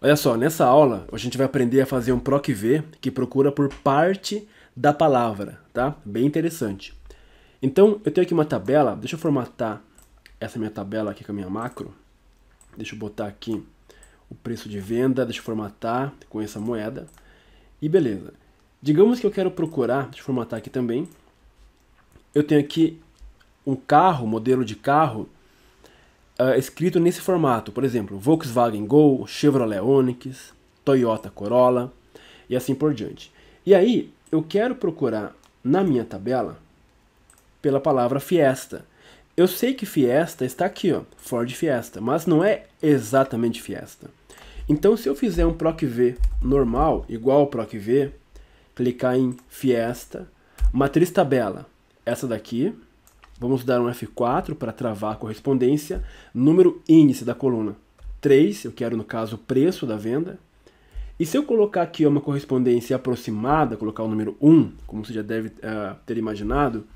Olha só, nessa aula a gente vai aprender a fazer um PROC-V que procura por parte da palavra, tá? Bem interessante. Então, eu tenho aqui uma tabela, deixa eu formatar essa minha tabela aqui com a minha macro. Deixa eu botar aqui o preço de venda, deixa eu formatar com essa moeda. E beleza. Digamos que eu quero procurar, deixa eu formatar aqui também. Eu tenho aqui um carro, modelo de carro, escrito nesse formato. Por exemplo, Volkswagen Gol, Chevrolet Onix, Toyota Corolla e assim por diante. E aí, eu quero procurar na minha tabela pela palavra Fiesta. Eu sei que Fiesta está aqui, ó, Ford Fiesta, mas não é exatamente Fiesta. Então, se eu fizer um PROC-V normal, igual ao PROC-V, clicar em Fiesta, matriz tabela, essa daqui, vamos dar um F4 para travar a correspondência, número índice da coluna 3, eu quero no caso o preço da venda, e se eu colocar aqui uma correspondência aproximada, colocar o número 1, como você já deve ter imaginado,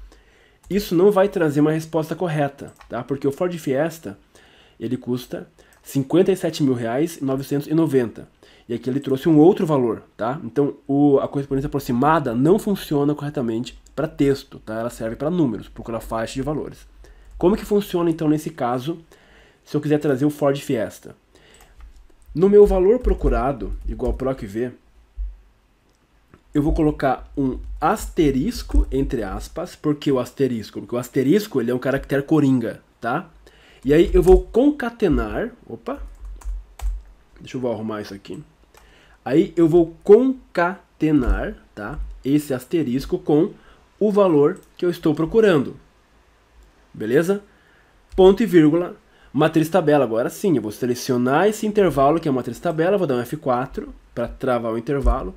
isso não vai trazer uma resposta correta, tá? Porque o Ford Fiesta, ele custa R$ 57.990. E aqui ele trouxe um outro valor, tá? Então a correspondência aproximada não funciona corretamente para texto, tá? Ela serve para números, procura faixa de valores. Como que funciona então nesse caso, se eu quiser trazer o Ford Fiesta? No meu valor procurado, igual PROC-V, eu vou colocar um asterisco, entre aspas, porque o asterisco ele é um caractere coringa, tá? E aí eu vou concatenar, deixa eu arrumar isso aqui. Aí eu vou concatenar, tá, esse asterisco com o valor que eu estou procurando. Beleza? Ponto e vírgula, matriz tabela. Agora sim, eu vou selecionar esse intervalo que é a matriz tabela, vou dar um F4 para travar o intervalo.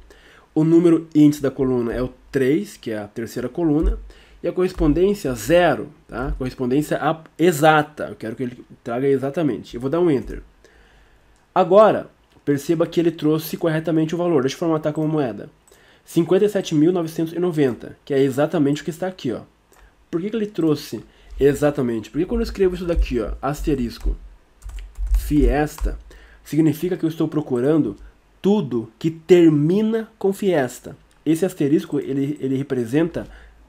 O número índice da coluna é o 3, que é a terceira coluna. E a correspondência 0, tá? Correspondência exata. Eu quero que ele traga exatamente. Eu vou dar um Enter. Agora, perceba que ele trouxe corretamente o valor. Deixa eu formatar como moeda. R$ 57.990, que é exatamente o que está aqui, ó. Por que ele trouxe exatamente? Porque quando eu escrevo isso daqui, ó, asterisco, Fiesta, significa que eu estou procurando tudo que termina com Fiesta. Esse asterisco, ele representa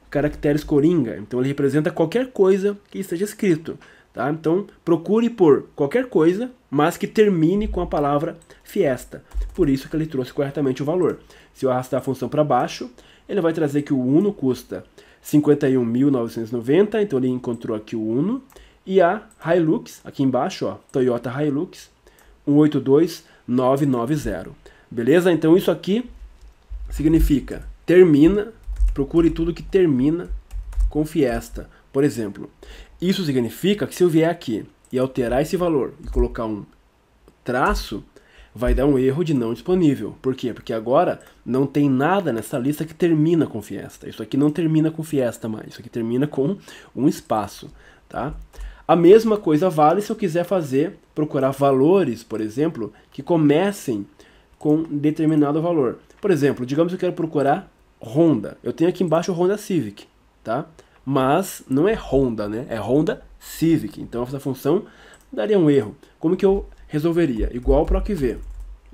caracteres coringa, então ele representa qualquer coisa que esteja escrito, tá? Então procure por qualquer coisa, mas que termine com a palavra Fiesta. Por isso que ele trouxe corretamente o valor. Se eu arrastar a função para baixo, ele vai trazer que o Uno custa 51.990, então ele encontrou aqui o Uno, e a Hilux, aqui embaixo, ó, Toyota Hilux, 182990. Beleza? Então isso aqui significa termina, procure tudo que termina com Fiesta. Por exemplo, isso significa que se eu vier aqui e alterar esse valor e colocar um traço, vai dar um erro de não disponível. Por quê? Porque agora não tem nada nessa lista que termina com Fiesta. Isso aqui não termina com Fiesta mais, isso aqui termina com um espaço, tá? A mesma coisa vale se eu quiser procurar valores, por exemplo, que comecem com determinado valor. Por exemplo, digamos que eu quero procurar Honda. Eu tenho aqui embaixo o Honda Civic, tá? Mas não é Honda, né? É Honda Civic. Então essa função daria um erro. Como que eu resolveria? Igual PROC-V.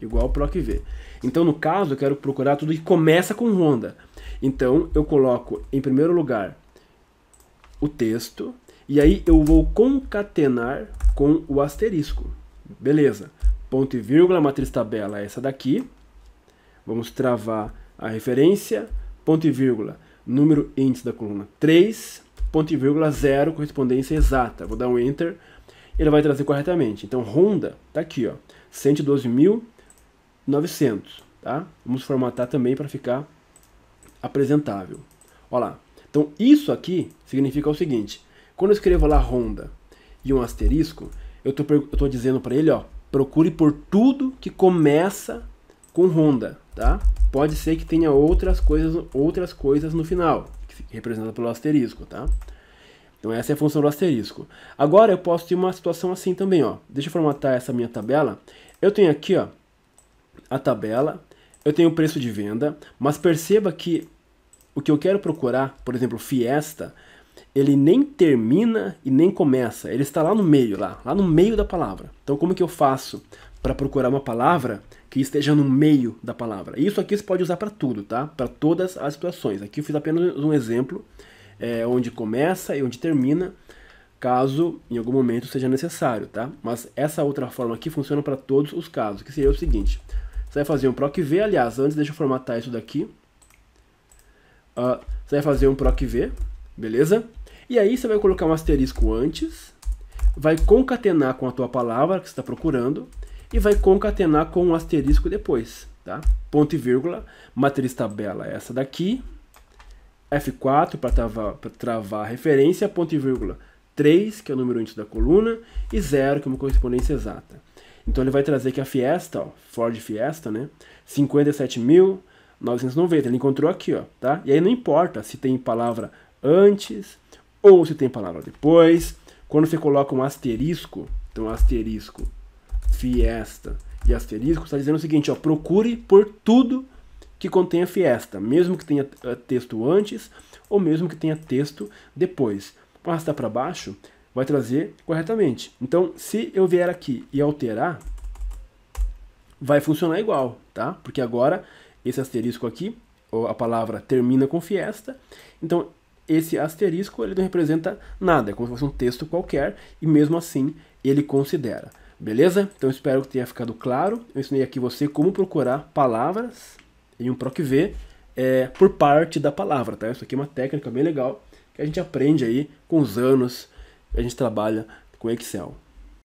Igual PROC-V. Então no caso eu quero procurar tudo que começa com Honda. Então eu coloco em primeiro lugar o texto e aí eu vou concatenar com o asterisco. Beleza. Ponto e vírgula, matriz tabela é essa daqui. Vamos travar a referência, ponto e vírgula, número índice da coluna 3, ponto e vírgula 0, correspondência exata. Vou dar um Enter, ele vai trazer corretamente. Então, Honda está aqui, ó, 112.900, tá? Vamos formatar também para ficar apresentável. Olha lá. Então, isso significa o seguinte, quando eu escrevo lá Honda e um asterisco, eu estou dizendo para ele, ó, procure por tudo que começa com Honda, tá? Pode ser que tenha outras coisas no final, representadas pelo asterisco, tá? Então essa é a função do asterisco. Agora eu posso ter uma situação assim também, ó. Deixa eu formatar essa minha tabela. Eu tenho aqui, ó, a tabela, eu tenho o preço de venda, mas perceba que o que eu quero procurar, por exemplo, Fiesta, ele nem termina e nem começa, ele está lá no meio, lá no meio da palavra. Então como que eu faço para procurar uma palavra que esteja no meio da palavra. Isso aqui você pode usar para tudo, tá? Para todas as situações. Aqui eu fiz apenas um exemplo onde começa e onde termina, caso em algum momento seja necessário, tá? Mas essa outra forma aqui funciona para todos os casos, que seria o seguinte. Você vai fazer um proc v, aliás, antes deixa eu formatar isso daqui. Você vai fazer um proc v, beleza? E aí você vai colocar um asterisco antes, vai concatenar com a tua palavra que você está procurando e vai concatenar com um asterisco depois, tá? Ponto e vírgula, matriz tabela essa daqui, F4 para travar a referência, ponto e vírgula 3, que é o número índice da coluna, e 0, que é uma correspondência exata. Então ele vai trazer que a Fiesta, ó, Ford Fiesta, né, 57.990, ele encontrou aqui, ó, tá? E aí não importa se tem palavra antes ou se tem palavra depois. Quando você coloca um asterisco, então asterisco, Fiesta e asterisco, está dizendo o seguinte, ó, procure por tudo que contenha Fiesta, mesmo que tenha texto antes ou mesmo que tenha texto depois. Vou arrastar para baixo, vai trazer corretamente. Então, se eu vier aqui e alterar, vai funcionar igual, tá? Porque agora, esse asterisco aqui, a palavra termina com Fiesta, então esse asterisco ele não representa nada, é como se fosse um texto qualquer, e mesmo assim ele considera. Beleza? Então espero que tenha ficado claro. Eu ensinei aqui você como procurar palavras em um proc v por parte da palavra, tá? Isso aqui é uma técnica bem legal que a gente aprende aí com os anos que a gente trabalha com Excel.